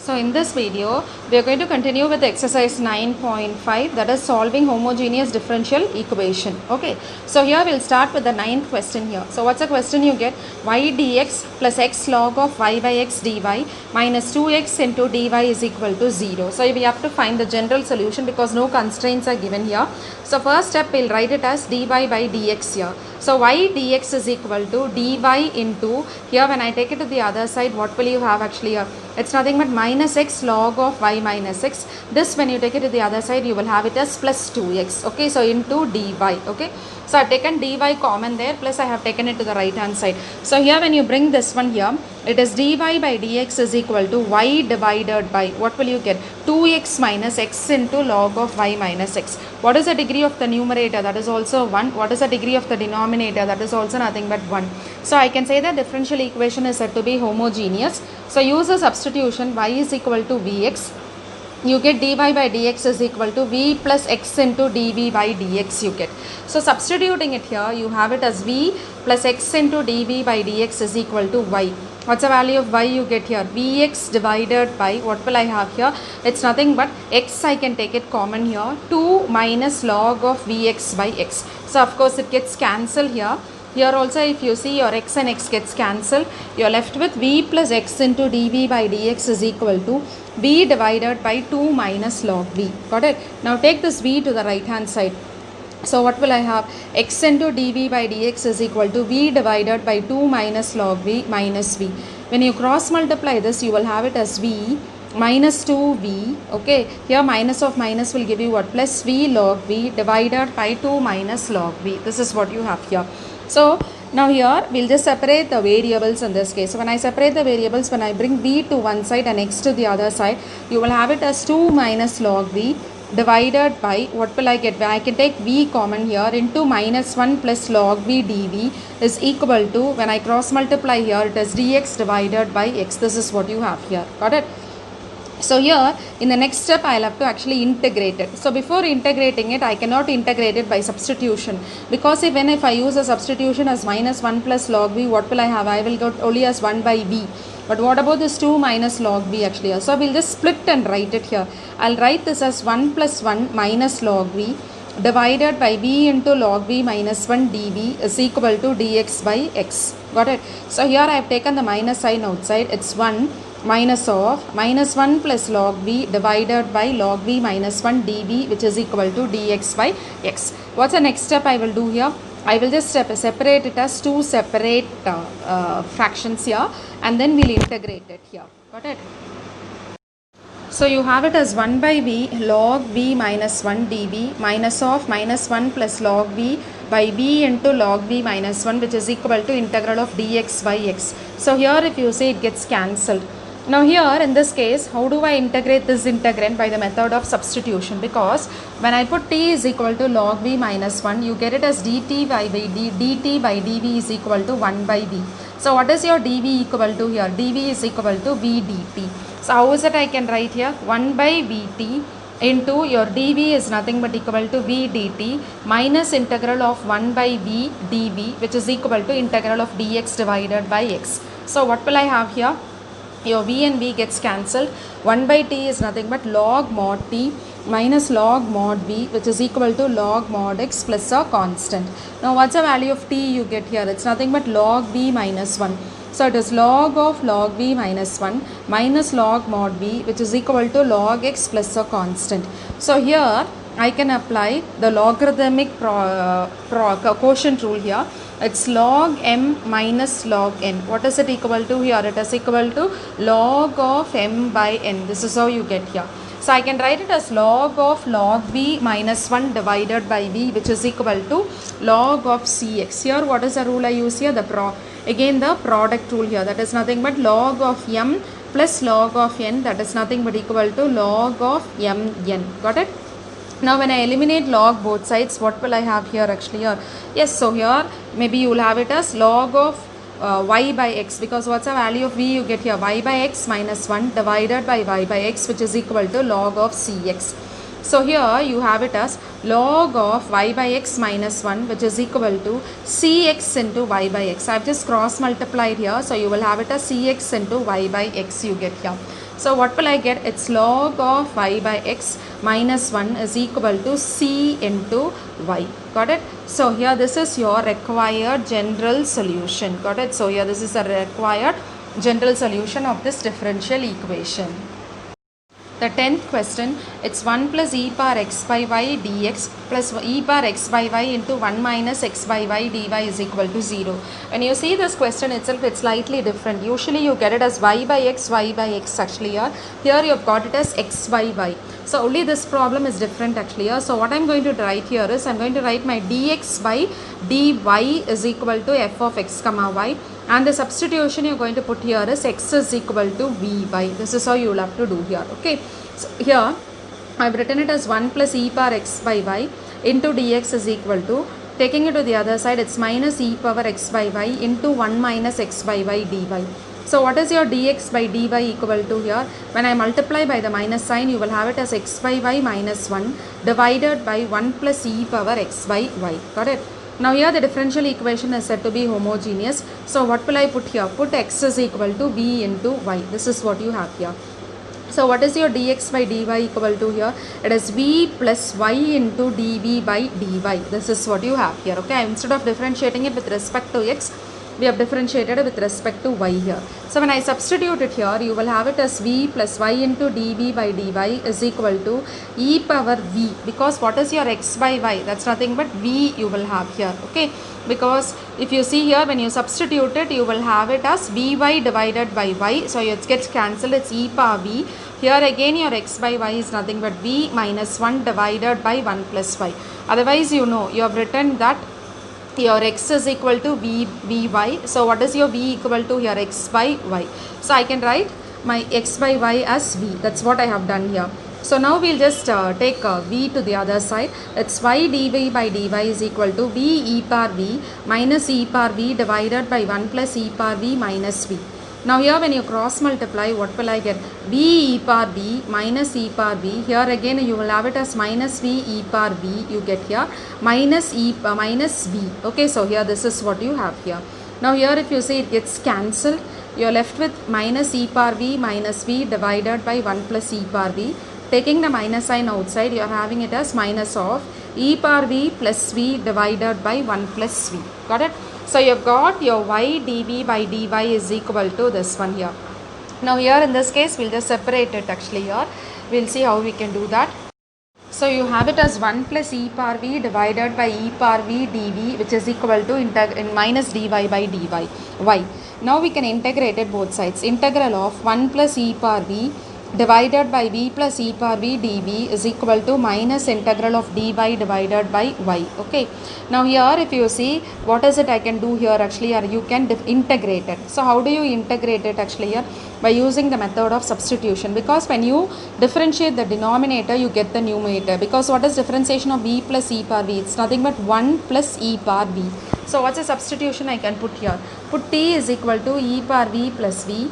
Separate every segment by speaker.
Speaker 1: So in this video, we are going to continue with exercise 9.5, that is solving homogeneous differential equation. Okay, so here we'll start with the ninth question here. So what's the question you get? Y dx plus x log of y by x dy minus 2x into dy is equal to 0. So we have to find the general solution because no constraints are given here. So first step, we'll write it as dy by dx here. So y dx is equal to dy into, here when I take it to the other side, what will you have actually here? It's nothing but minus x log of y minus x. This when you take it to the other side, you will have it as plus 2x. Okay, so into dy. Okay, so I've taken dy common there, plus I have taken it to the right hand side. So here when you bring this one here, it is dy by dx is equal to y divided by, what will you get? 2x minus x into log of y minus x. What is the degree of the numerator? That is also 1. What is the degree of the denominator? That is also nothing but 1. So I can say that differential equation is said to be homogeneous. So use a substitution, y is equal to vx. You get dy by dx is equal to v plus x into dv by dx you get. So substituting it here, you have it as v plus x into dv by dx is equal to y. What's the value of y you get here? Vx divided by, what will I have here? It's nothing but x, I can take it common here, 2 minus log of vx by x. So of course it gets cancelled here. Here also if you see your x and x gets cancelled, you are left with v plus x into dv by dx is equal to v divided by 2 minus log v. Got it? Now take this v to the right hand side. So what will I have? X into dv by dx is equal to v divided by 2 minus log v minus v. When you cross multiply this, you will have it as v minus 2v. Okay, here minus of minus will give you what? Plus v log v divided by 2 minus log v. This is what you have here. So now here we'll just separate the variables in this case. So when I separate the variables, when I bring v to one side and x to the other side, you will have it as 2 minus log v divided by, what will I get? When I can take v common here, into minus 1 plus log v dv is equal to, when I cross multiply here, it is dx divided by x. This is what you have here. Got it? So here in the next step I'll have to actually integrate it. So before integrating it, I cannot integrate it by substitution, because even if I use a substitution as minus 1 plus log v, what will I have? I will get only as 1 by v. But what about this 2 minus log v actually? So we'll just split and write it here. I'll write this as 1 plus 1 minus log v divided by v into log v minus 1 dv is equal to dx by x. Got it? So here I have taken the minus sign outside. It's 1 minus of minus 1 plus log v divided by log v minus 1 dv, which is equal to dx by x. What's the next step I will do here? I will just separate it as two separate fractions here, and then we'll integrate it here. Got it? So you have it as 1 by v log v minus 1 dv minus of minus 1 plus log v by v into log v minus 1, which is equal to integral of dx by x. So here if you say, it gets cancelled. Now here in this case, how do I integrate this integrand? By the method of substitution, because when I put t is equal to log v minus 1, you get it as dt by dt by dv is equal to 1 by v. So what is your dv equal to here? dv is equal to v dt. So how is it I can write here? 1 by vt into your dv is nothing but equal to v dt minus integral of 1 by v dv, which is equal to integral of dx divided by x. So what will I have here? Your v and v gets cancelled. 1 by t is nothing but log mod t minus log mod v, which is equal to log mod x plus a constant. Now what's the value of t you get here? It's nothing but log v minus 1. So it is log of log v minus 1 minus log mod v, which is equal to log x plus a constant. So here I can apply the logarithmic quotient rule here. It's log m minus log n. What is it equal to here? It is equal to log of m by n. This is how you get here. So I can write it as log of log v minus 1 divided by v, which is equal to log of cx. Here what is the rule I use here? Again the product rule here. That is nothing but log of m plus log of n. That is nothing but equal to log of mn. Got it? Now when I eliminate log both sides, what will I have here actually here? Yes, so here maybe you will have it as log of y by x, because what's the value of v you get here? Y by x minus 1 divided by y by x, which is equal to log of cx. So here you have it as log of y by x minus 1, which is equal to cx into y by x. I have just cross multiplied here, so you will have it as cx into y by x you get here. So what will I get? It's log of y by x minus 1 is equal to c into y. Got it? So here this is your required general solution. Got it? So here this is a required general solution of this differential equation. The 10th question, it's 1 plus e power x by y dx plus e power x by y into 1 minus x by y dy is equal to 0. When you see this question itself, it's slightly different. Usually you get it as y by x actually here. Here you've got it as x by y. So only this problem is different actually here. So what I'm going to write here is, I'm going to write my dx by dy is equal to f of x comma y. And the substitution you're going to put here is x is equal to vy. This is how you will have to do here. Okay. So here I've written it as 1 plus e power x by y into dx is equal to, taking it to the other side, it's minus e power x by y into 1 minus x by y dy. So what is your dx by dy equal to here? When I multiply by the minus sign, you will have it as x by y minus 1 divided by 1 plus e power x by y. Got it? Now here the differential equation is said to be homogeneous. So what will I put here? Put x is equal to v into y. This is what you have here. So what is your dx by dy equal to here? It is v plus y into dv by dy. This is what you have here. Okay, instead of differentiating it with respect to x, we have differentiated with respect to y here. So when I substitute it here, you will have it as v plus y into dv by dy is equal to e power v, because what is your x by y? That's nothing but v you will have here. Okay, because if you see here, when you substitute it, you will have it as vy divided by y. So it gets cancelled, it's e power v. Here again your x by y is nothing but v minus 1 divided by 1 plus y. Otherwise, you know, you have written that your x is equal to vy. So what is your v equal to here? X by y. So I can write my x by y as v. That's what I have done here. So now we'll just take v to the other side. It's y dv by dy is equal to v e power v minus e power v divided by 1 plus e power v minus v. Now here when you cross multiply, what will I get? V e power v minus e power v. Here again you will have it as minus v e power v. You get here minus minus v. Okay, so here this is what you have here. Now here if you see, it gets cancelled. You are left with minus e power v minus v divided by 1 plus e power v. Taking the minus sign outside, you are having it as minus of e power v plus v divided by 1 plus v. Got it? So you have got your y dv by dy is equal to this one here. Now here in this case, we'll just separate it actually here. We'll see how we can do that. So you have it as 1 plus e power v divided by e power v dv, which is equal to minus dy by dy y. Now we can integrate it both sides. Integral of 1 plus e power v divided by v plus e power v dv is equal to minus integral of dy divided by y. Okay, now here if you see, what is it I can do here actually, or you can integrate it. So how do you integrate it actually here? By using the method of substitution, because when you differentiate the denominator, you get the numerator. Because what is differentiation of v plus e power v? It's nothing but 1 plus e power v. So what's the substitution I can put here? Put t is equal to e power v plus v.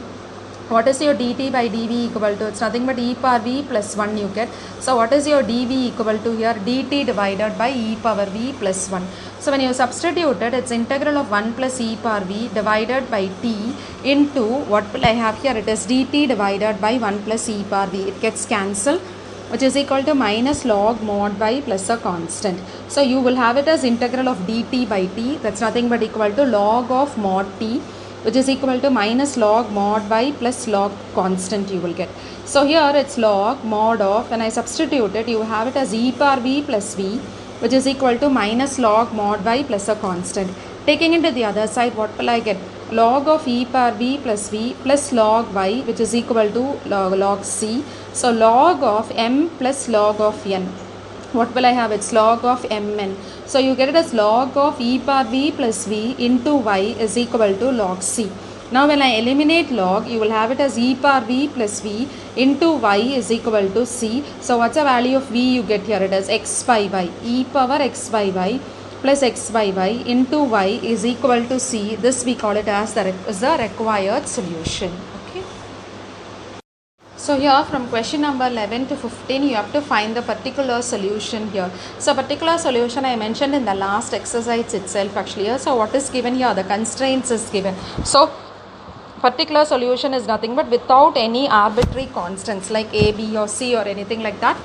Speaker 1: What is your dt by dv equal to? It's nothing but e power v plus 1 you get. So what is your dv equal to here? Dt divided by e power v plus 1. So when you substitute it, it's integral of 1 plus e power v divided by t into, what will I have here? It is dt divided by 1 plus e power v. It gets cancelled, which is equal to minus log mod by plus a constant. So you will have it as integral of dt by t. That's nothing but equal to log of mod t, which is equal to minus log mod by plus log constant you will get. So here it's log mod of, when I substitute it, you have it as e power v plus v, which is equal to minus log mod by plus a constant. Taking it to the other side, what will I get? Log of e power v plus v plus log y, which is equal to log c. So log of m plus log of n. What will I have? It's log of mn. So you get it as log of e power v plus v into y is equal to log c. Now when I eliminate log, you will have it as e power v plus v into y is equal to c. So what's the value of v you get here? It is x by y. E power x by y plus x by y into y is equal to c. This we call it as the required solution. So here from question number 11 to 15, you have to find the particular solution here. So particular solution I mentioned in the last exercise itself actually here. So what is given here? The constraints is given. So particular solution is nothing but without any arbitrary constants like a, b or c or anything like that.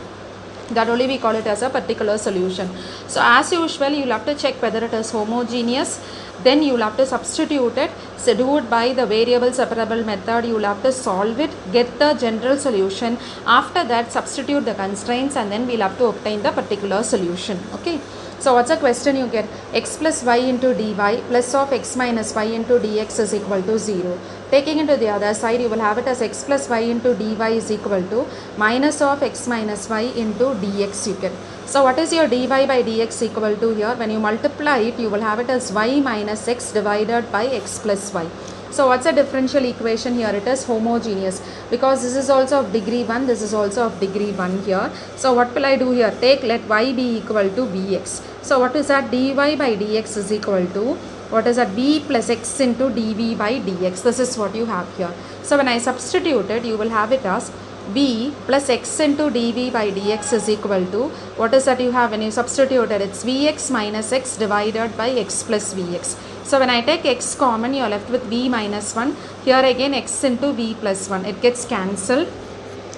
Speaker 1: That only we call it as a particular solution. So as usual, you will have to check whether it is homogeneous. Then you will have to substitute it. So do it by the variable separable method. You will have to solve it, get the general solution. After that, substitute the constraints, and then we will have to obtain the particular solution. Okay. So what's the question you get? X plus y into dy plus of x minus y into dx is equal to 0. Taking into the other side, you will have it as x plus y into dy is equal to minus of x minus y into dx you get. So what is your dy by dx equal to here? When you multiply it, you will have it as y minus x divided by x plus y. So what's the differential equation here? It is homogeneous because this is also of degree 1, this is also of degree 1 here. So what will I do here? Let y be equal to bx. So what is that? Dy by dx is equal to, what is that? B plus x into dv by dx. This is what you have here. So when I substitute it, you will have it as b plus x into dv by dx is equal to, what is that you have when you substitute it? It's vx minus x divided by x plus vx. So when I take x common, you are left with v minus 1. Here again x into v plus 1. It gets cancelled.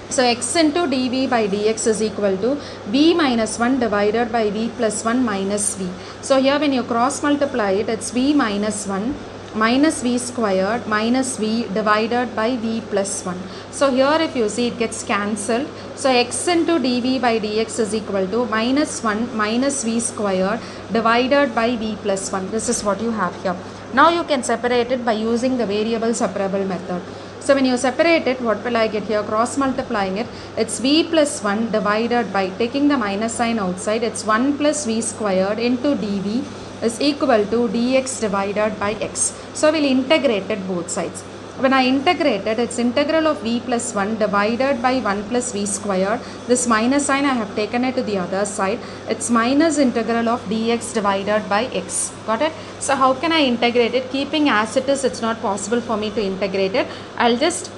Speaker 1: So x into dv by dx is equal to v minus 1 divided by v plus 1 minus v. So here when you cross multiply it, it's v minus 1 minus v squared minus v divided by v plus 1. So here if you see, it gets cancelled. So x into dv by dx is equal to minus 1 minus v squared divided by v plus 1. This is what you have here. Now you can separate it by using the variable separable method. So when you separate it, what will I get here? Cross multiplying it, it's v plus 1 divided by, taking the minus sign outside, it's 1 plus v squared into dv is equal to dx divided by x. So we'll integrate it both sides. When I integrate it, it's integral of v plus 1 divided by 1 plus v squared. This minus sign I have taken it to the other side. It's minus integral of dx divided by x. Got it? So how can I integrate it? Keeping as it is, it's not possible for me to integrate it. I'll just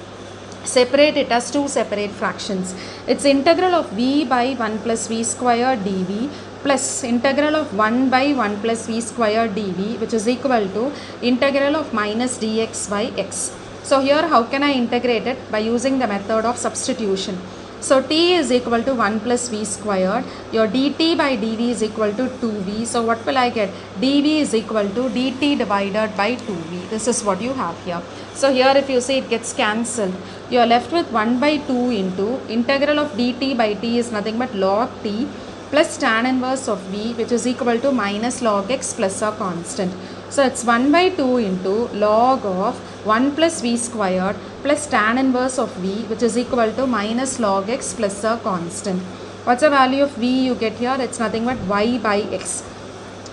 Speaker 1: separate it as two separate fractions. It's integral of v by 1 plus v squared dv plus integral of 1 by 1 plus v squared dv, which is equal to integral of minus dx by x. So here how can I integrate it? By using the method of substitution. So t is equal to 1 plus v squared. Your dt by dv is equal to 2v. So what will I get? dv is equal to dt divided by 2v. This is what you have here. So here if you see, it gets cancelled. You are left with 1 by 2 into integral of dt by t is nothing but log t plus tan inverse of v, which is equal to minus log x plus a constant. So it's 1 by 2 into log of 1 plus v squared plus tan inverse of v, which is equal to minus log x plus a constant. What's the value of v you get here? It's nothing but y by x.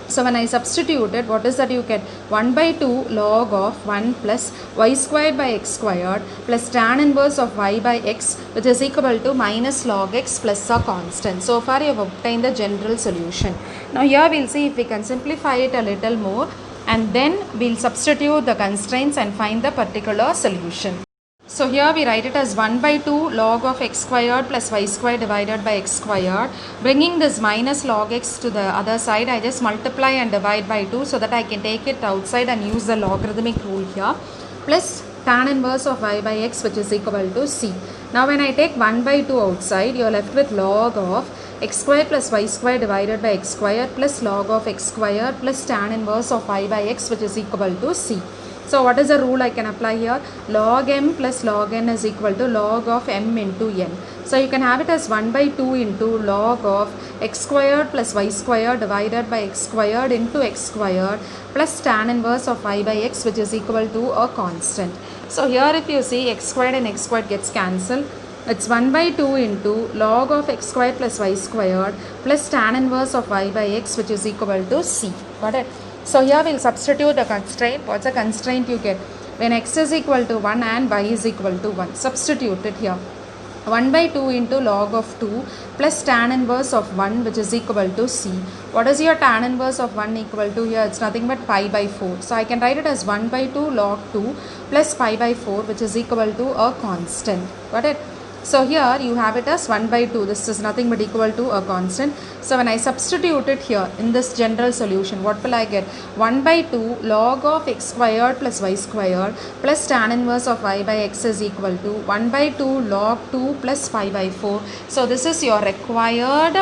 Speaker 1: So when I substitute it, what is that you get? 1 by 2 log of 1 plus y squared by x squared plus tan inverse of y by x, which is equal to minus log x plus a constant. So far you have obtained the general solution. Now here we'll see if we can simplify it a little more, and then we'll substitute the constraints and find the particular solution. So here we write it as 1 by 2 log of x squared plus y squared divided by x squared. Bringing this minus log x to the other side, I just multiply and divide by 2 so that I can take it outside and use the logarithmic rule here. Plus tan inverse of y by x, which is equal to c. Now when I take 1 by 2 outside, you are left with log of x squared plus y squared divided by x squared plus log of x squared plus tan inverse of y by x, which is equal to c. So what is the rule I can apply here? Log m plus log n is equal to log of m into n. So you can have it as 1 by 2 into log of x squared plus y squared divided by x squared into x squared plus tan inverse of y by x, which is equal to a constant. So here if you see, x squared and x squared gets cancelled. It's 1 by 2 into log of x squared plus y squared plus tan inverse of y by x, which is equal to c. Got it? So here we'll substitute the constraint. What's the constraint you get? When x is equal to 1 and y is equal to 1. Substitute it here. 1 by 2 into log of 2 plus tan inverse of 1, which is equal to c. What is your tan inverse of 1 equal to here? It's nothing but pi by 4. So I can write it as 1 by 2 log 2 plus pi by 4, which is equal to a constant. Got it? So here you have it as 1 by 2. This is nothing but equal to a constant. So when I substitute it here in this general solution, what will I get? 1 by 2 log of x squared plus y squared plus tan inverse of y by x is equal to 1 by 2 log 2 plus 5 by 4. So this is your required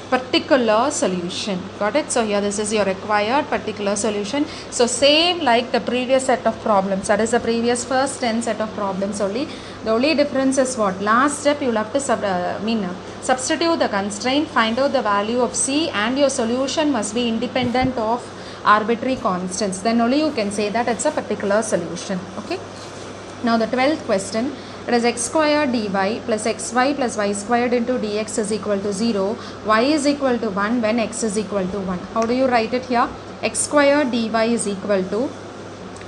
Speaker 1: particular solution. Got it? So here this is your required particular solution. So same like the previous set of problems, that is the previous first 10 set of problems only. The only difference is what? Last step you will have to substitute the constraint, find out the value of c, and your solution must be independent of arbitrary constants. Then only you can say that it's a particular solution. Okay. Now the 12th question. It is x squared dy plus xy plus y squared into dx is equal to 0. Y is equal to 1 when x is equal to 1. How do you write it here? X squared dy is equal to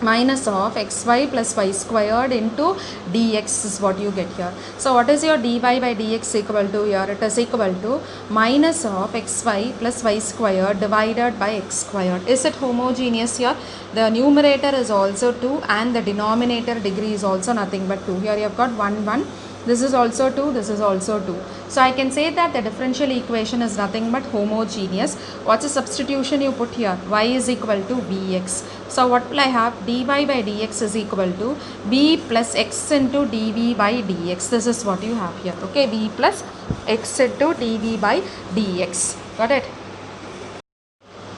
Speaker 1: minus of xy plus y squared into dx is what you get here. So what is your dy by dx equal to here? It is equal to minus of xy plus y squared divided by x squared. Is it homogeneous here? The numerator is also 2 and the denominator degree is also nothing but 2. Here you have got 1 1. This is also 2, this is also 2. So I can say that the differential equation is nothing but homogeneous. What's the substitution you put here? Y is equal to Vx. So what will I have? Dy by dx is equal to V plus x into dV by dx. This is what you have here. Okay, V plus x into dV by dx. Got it?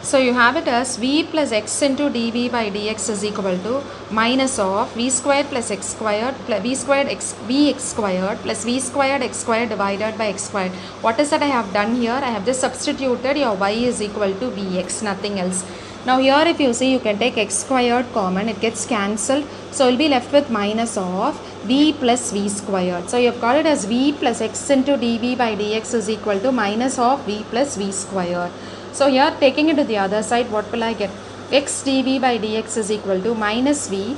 Speaker 1: So you have it as V plus x into dV by dx is equal to minus of V squared plus x squared plus V squared x Vx squared plus V squared x squared divided by x squared. What is that I have done here? I have just substituted your y is equal to Vx, nothing else. Now here if you see, you can take x squared common, it gets cancelled. So you will be left with minus of V plus V squared. So you have got it as V plus x into dV by dx is equal to minus of V plus V squared. So here taking it to the other side, what will I get? X dV by dx is equal to minus V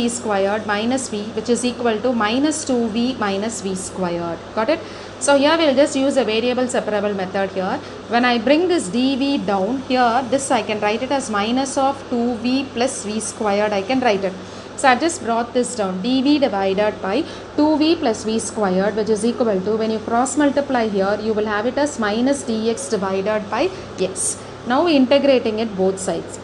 Speaker 1: squared minus V, which is equal to minus 2V minus V squared. Got it? So here we will just use a variable separable method here. When I bring this dV down here, this I can write it as minus of 2V plus V squared. I can write it. So I just brought this down, dV divided by 2V plus V squared, which is equal to, when you cross multiply here, you will have it as minus dx divided by x. Now integrating it both sides.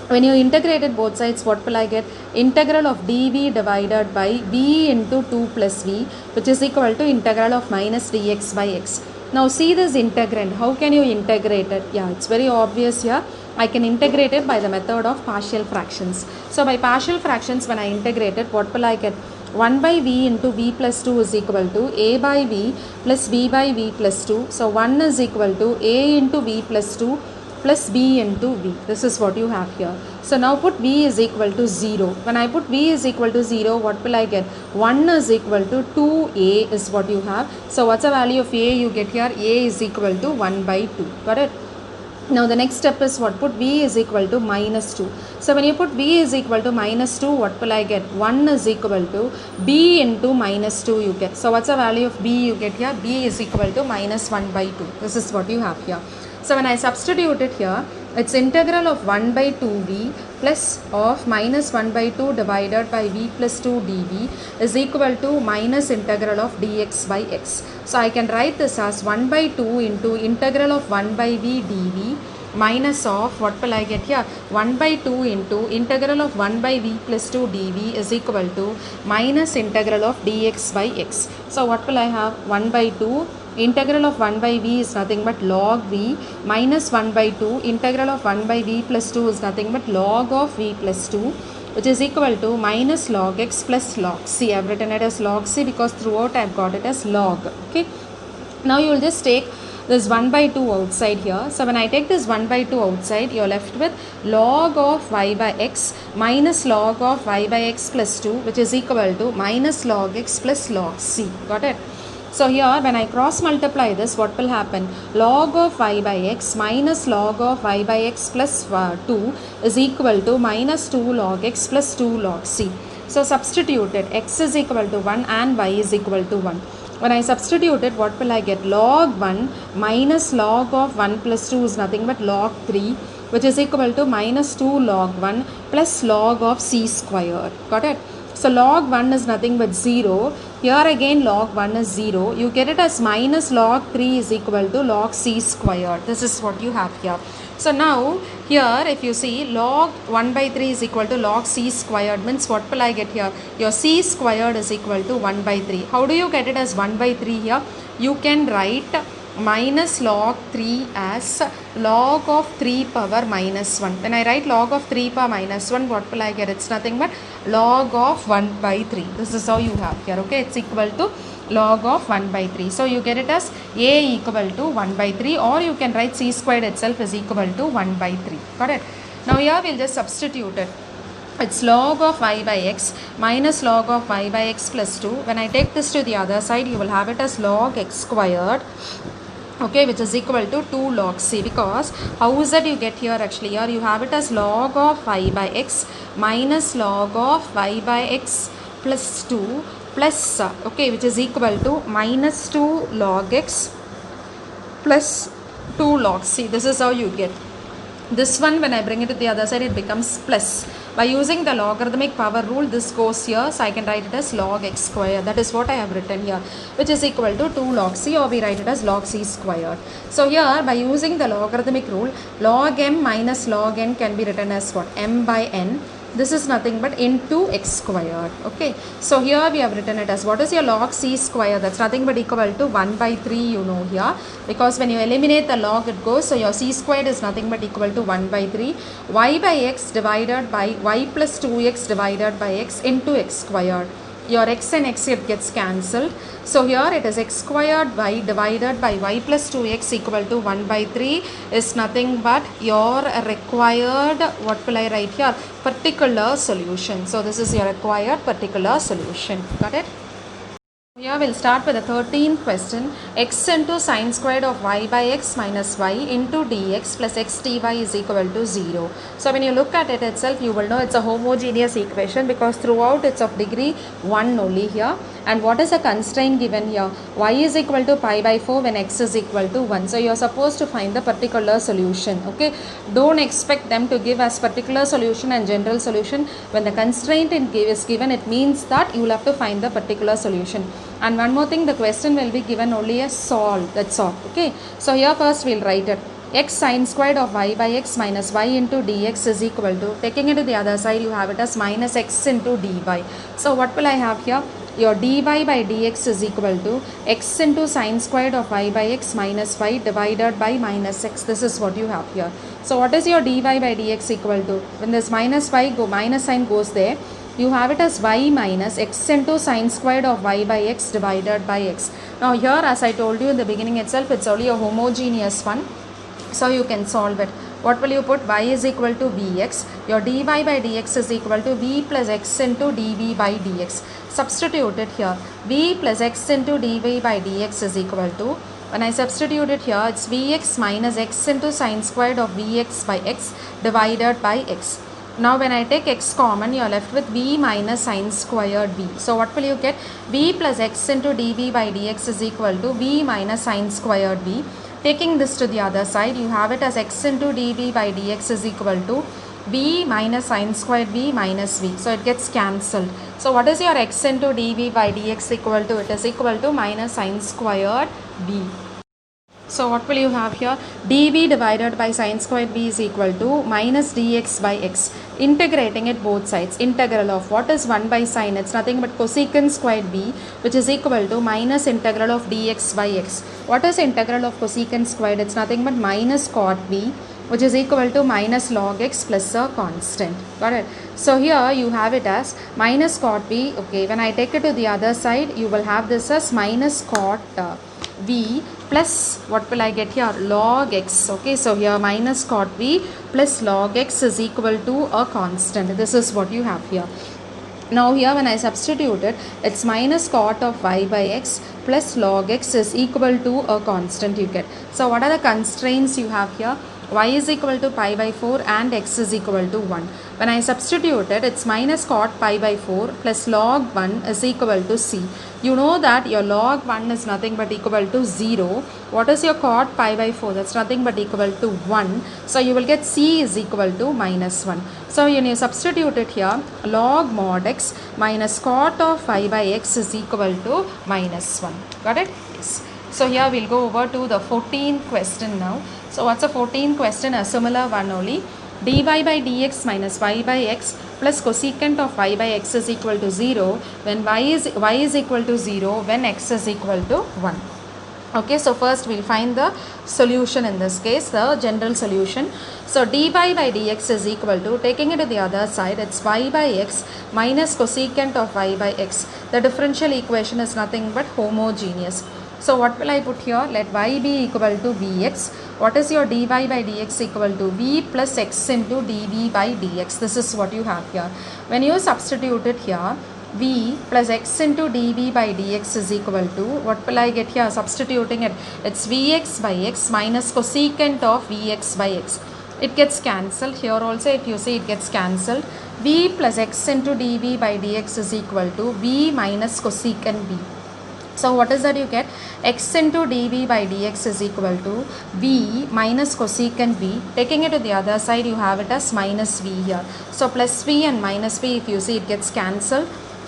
Speaker 1: When you integrate it both sides, what will I get? Integral of dV divided by V into 2 plus V, which is equal to integral of minus dx by x. Now see this integrand. How can you integrate it? Yeah, it's very obvious here. I can integrate it by the method of partial fractions. So by partial fractions, when I integrate it, what will I get? 1 by V into V plus 2 is equal to A by V plus V by V plus 2. So 1 is equal to A into V plus 2 plus B into V. This is what you have here. So now put V is equal to 0. When I put V is equal to 0, what will I get? 1 is equal to 2A is what you have. So what's the value of A you get here? A is equal to 1 by 2. Got it? Now the next step is what? Put V is equal to minus 2. So when you put V is equal to minus 2, what will I get? 1 is equal to B into minus 2 you get. So what's the value of B you get here? B is equal to minus 1 by 2. This is what you have here. So when I substitute it here, it's integral of 1 by 2V plus of minus 1 by 2 divided by V plus 2 dV is equal to minus integral of dx by x. So I can write this as 1 by 2 into integral of 1 by V dV minus of, what will I get here? 1 by 2 into integral of 1 by V plus 2 dV is equal to minus integral of dx by x. So what will I have? 1 by 2 integral of 1 by V is nothing but log V minus 1 by 2 integral of 1 by V plus 2 is nothing but log of V plus 2, which is equal to minus log x plus log c. I have written it as log c because throughout I have got it as log. Okay. Now you will just take this 1 by 2 outside here. So when I take this 1 by 2 outside, you are left with log of y by x minus log of y by x plus 2, which is equal to minus log x plus log c. Got it? So here when I cross multiply this, what will happen? Log of y by x minus log of y by x plus 2 is equal to minus 2 log x plus 2 log c. So substitute it. X is equal to 1 and y is equal to 1. When I substitute it, what will I get? Log 1 minus log of 1 plus 2 is nothing but log 3, which is equal to minus 2 log 1 plus log of c squared. Got it? So log 1 is nothing but 0. Here again log 1 is 0. You get it as minus log 3 is equal to log c squared. This is what you have here. So now here if you see log 1 by 3 is equal to log c squared means what will I get here? Your c squared is equal to 1 by 3. How do you get it as 1 by 3 here? You can write minus log 3 as log of 3 power minus 1. When I write log of 3 power minus 1, what will I get? It's nothing but log of 1 by 3. This is how you have here, okay? It's equal to log of 1 by 3. So you get it as a equal to 1 by 3, or you can write c squared itself is equal to 1 by 3. Got it? Now here we'll just substitute it. It's log of y by x minus log of y by x plus 2. When I take this to the other side, you will have it as log x squared, okay, which is equal to 2 log c, because how is that you get here? Actually here you have it as log of y by x minus log of y by x plus 2 plus okay, which is equal to minus 2 log x plus 2 log c. This is how you get. This one, when I bring it to the other side, it becomes plus. By using the logarithmic power rule, this goes here, so I can write it as log x squared. That is what I have written here, which is equal to 2 log c, or we write it as log c squared. So here, by using the logarithmic rule, log m minus log n can be written as what? M by n. This is nothing but into x squared. Okay, so here we have written it as, what is your log c square? That's nothing but equal to 1 by 3, you know here, because when you eliminate the log it goes, so your c squared is nothing but equal to 1 by 3. Y by x divided by y plus 2x divided by x into x squared. Your x and x it gets cancelled. So here it is x squared y divided by y plus 2x equal to 1 by 3 is nothing but your required, what will I write here? Particular solution. So this is your required particular solution. Got it? Here we'll start with the 13th question. X into sine squared of y by x minus y into dx plus x dy is equal to 0. So when you look at it itself, you will know it's a homogeneous equation, because throughout it's of degree 1 only here. And what is the constraint given here? Y is equal to pi by 4 when x is equal to 1. So you're supposed to find the particular solution. Okay, don't expect them to give as particular solution and general solution. When the constraint is given, it means that you will have to find the particular solution. And one more thing, the question will be given only as solve. That's all. Okay, so here first we'll write it. X sine squared of y by x minus y into dx is equal to, taking it to the other side, you have it as minus x into dy. So what will I have here? Your dy by dx is equal to x into sine squared of y by x minus y divided by minus x. This is what you have here. So what is your dy by dx equal to? When this minus y minus sign goes there, you have it as y minus x into sine squared of y by x divided by x. Now here, as I told you in the beginning itself, it's only a homogeneous one, so you can solve it. What will you put? Y is equal to vx. Your dy by dx is equal to v plus x into dv by dx. Substitute it here. V plus x into dv by dx is equal to, when I substitute it here, it's vx minus x into sine squared of vx by x divided by x. Now when I take x common, you are left with v minus sine squared v. So what will you get? V plus x into dv by dx is equal to v minus sine squared v. Taking this to the other side, you have it as x into dv by dx is equal to v minus sine squared v minus v. So it gets cancelled. So what is your x into dv by dx equal to? It is equal to minus sine squared v. So what will you have here? dv divided by sine squared v is equal to minus dx by x. Integrating it both sides. Integral of what is 1 by sine? It's nothing but cosecant squared v, which is equal to minus integral of dx by x. What is integral of cosecant squared? It's nothing but minus cot v, which is equal to minus log x plus a constant. Got it? So here you have it as minus cot v. Okay, when I take it to the other side, you will have this as minus cot v plus, what will I get here? Log x. Okay, so here minus cot v plus log x is equal to a constant. This is what you have here. Now here when I substitute it, it's minus cot of y by x plus log x is equal to a constant you get. So what are the constraints you have here? y is equal to pi by 4 and x is equal to 1. When I substitute it, it's minus cot pi by 4 plus log 1 is equal to c. You know that your log 1 is nothing but equal to 0. What is your cot pi by 4? That's nothing but equal to 1. So you will get c is equal to minus 1. So when you substitute it here, log mod x minus cot of pi by x is equal to minus 1. Got it? Yes. So here we'll go over to the 14th question now. So what's the 14th question? A similar one only. dy by dx minus y by x plus cosecant of y by x is equal to 0 when y is equal to 0 when x is equal to 1. Okay, so first we'll find the solution in this case, the general solution. So dy by dx is equal to, taking it to the other side, it's y by x minus cosecant of y by x. The differential equation is nothing but homogeneous. So what will I put here? Let y be equal to vx. What is your dy by dx equal to? V plus x into dv by dx. This is what you have here. When you substitute it here, v plus x into dv by dx is equal to, what will I get here? Substituting it, it's vx by x minus cosecant of vx by x. It gets cancelled. Here also if you see, it gets cancelled. V plus x into dv by dx is equal to v minus cosecant v. So what is that you get? X into dv by dx is equal to v minus cosecant v. Taking it to the other side, you have it as minus v here. So plus v and minus v, if you see, it gets cancelled.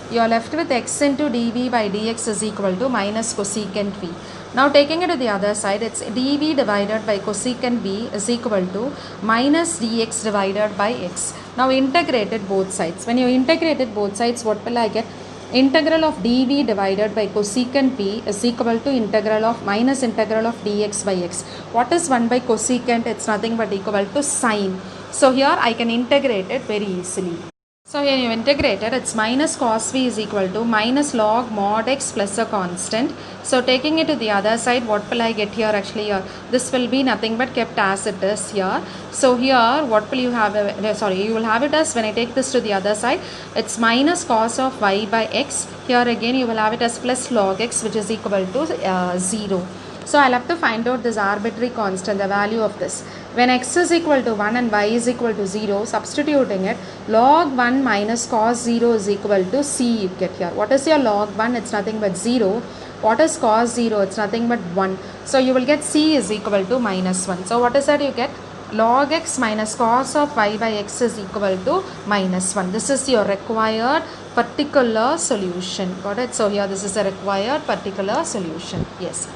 Speaker 1: You are left with x into dv by dx is equal to minus cosecant v. Now taking it to the other side, it's dv divided by cosecant v is equal to minus dx divided by x. Now integrated both sides. When you integrated both sides, what will I get? Integral of dv divided by cosecant v is equal to integral of minus integral of dx by x. What is 1 by cosecant? It's nothing but equal to sine. So here I can integrate it very easily. So here you integrate it, it's minus cos v is equal to minus log mod x plus a constant. So taking it to the other side, what will I get here? Actually here, this will be nothing but kept as it is here. So here, what will you have? You will have it as, when I take this to the other side, it's minus cos of y by x. Here again, you will have it as plus log x, which is equal to 0. So I'll have to find out this arbitrary constant, the value of this. When x is equal to 1 and y is equal to 0, substituting it, log 1 minus cos 0 is equal to c you get here. What is your log 1? It's nothing but 0. What is cos 0? It's nothing but 1. So you will get c is equal to minus 1. So what is that you get? Log x minus cos of y by x is equal to minus 1. This is your required particular solution. Got it? So here this is a required particular solution. Yes.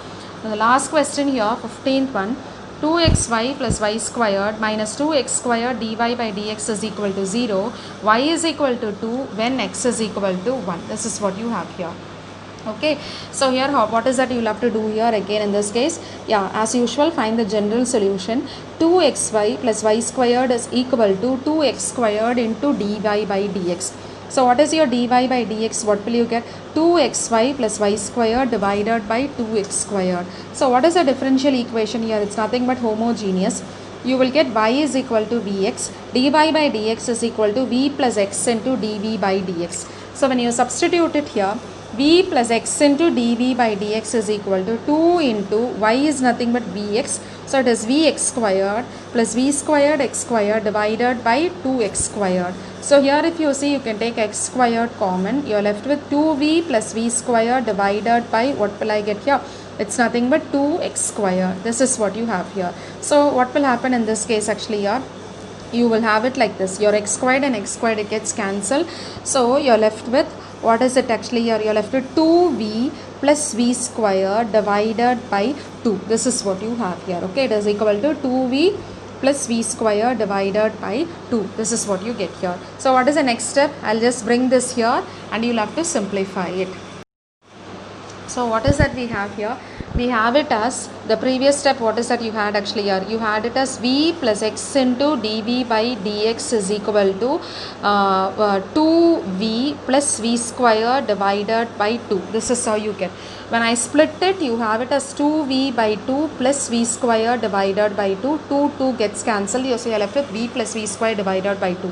Speaker 1: Now the last question here, 15th one. 2xy plus y squared minus 2x squared dy by dx is equal to 0. Y is equal to 2 when x is equal to 1. This is what you have here. Okay, so here what is that you will have to do here again in this case? Yeah, as usual, find the general solution. 2xy plus y squared is equal to 2x squared into dy by dx. So what is your dy by dx? What will you get? 2xy plus y squared divided by 2x squared. So what is the differential equation here? It's nothing but homogeneous. You will get y is equal to vx, dy by dx is equal to v plus x into dv by dx. So when you substitute it here, v plus x into dv by dx is equal to 2 into y is nothing but vx. So it is vx squared plus v squared x squared divided by 2x squared. So here if you see, you can take x squared common. You are left with 2v plus v squared divided by, what will I get here? It's nothing but 2x squared. This is what you have here. So what will happen in this case actually here? You will have it like this. Your x squared and x squared, it gets cancelled. So you're left with, what is it actually here? You're left with 2v plus v squared divided by 2. This is what you have here. Okay, it is equal to 2v plus v squared divided by 2. This is what you get here. So what is the next step? I'll just bring this here and you'll have to simplify it. So what is that we have here? We have it as the previous step. What is that you had actually here? You had it as v plus x into dv by dx is equal to 2v plus v squared divided by 2. This is how you get. When I split it, you have it as 2v by 2 plus v squared divided by 2. 2 gets cancelled. So you are left with v plus v squared divided by 2.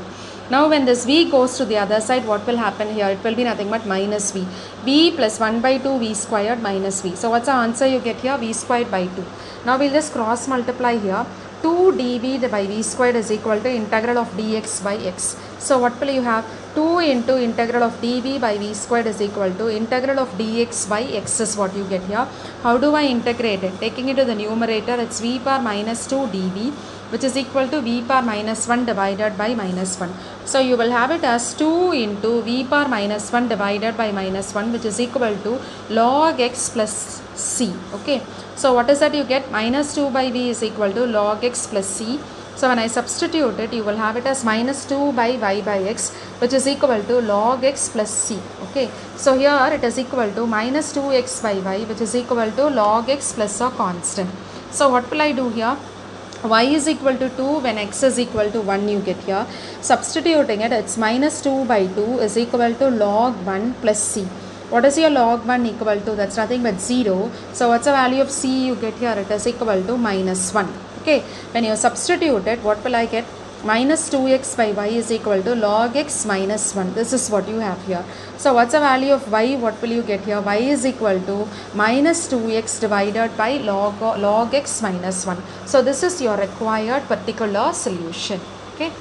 Speaker 1: Now when this v goes to the other side, what will happen here? It will be nothing but minus v. V plus 1 by 2 v squared minus v. So what's the answer you get here? V squared by 2. Now we'll just cross multiply here. 2 dv by v squared is equal to integral of dx by x. So what will you have? 2 into integral of dv by v squared is equal to integral of dx by x is what you get here. How do I integrate it? Taking it to the numerator, it's v power minus 2 dv, which is equal to v power minus 1 divided by minus 1. So you will have it as 2 into v power minus 1 divided by minus 1, which is equal to log x plus c. Okay, so what is that you get? Minus 2 by v is equal to log x plus c. So when I substitute it, you will have it as minus 2 by y by x, which is equal to log x plus c. Okay, so here it is equal to minus 2x by y, which is equal to log x plus a constant. So what will I do here? Y is equal to 2 when x is equal to 1 you get here. Substituting it, it's minus 2 by 2 is equal to log 1 plus c. What is your log 1 equal to? That's nothing but 0. So what's the value of c you get here? It is equal to minus 1. Okay, when you substitute it, what will I get? Minus 2x by y is equal to log x minus 1. This is what you have here. So what's the value of y? What will you get here? Y is equal to minus 2x divided by log x minus 1. So this is your required particular solution. Okay.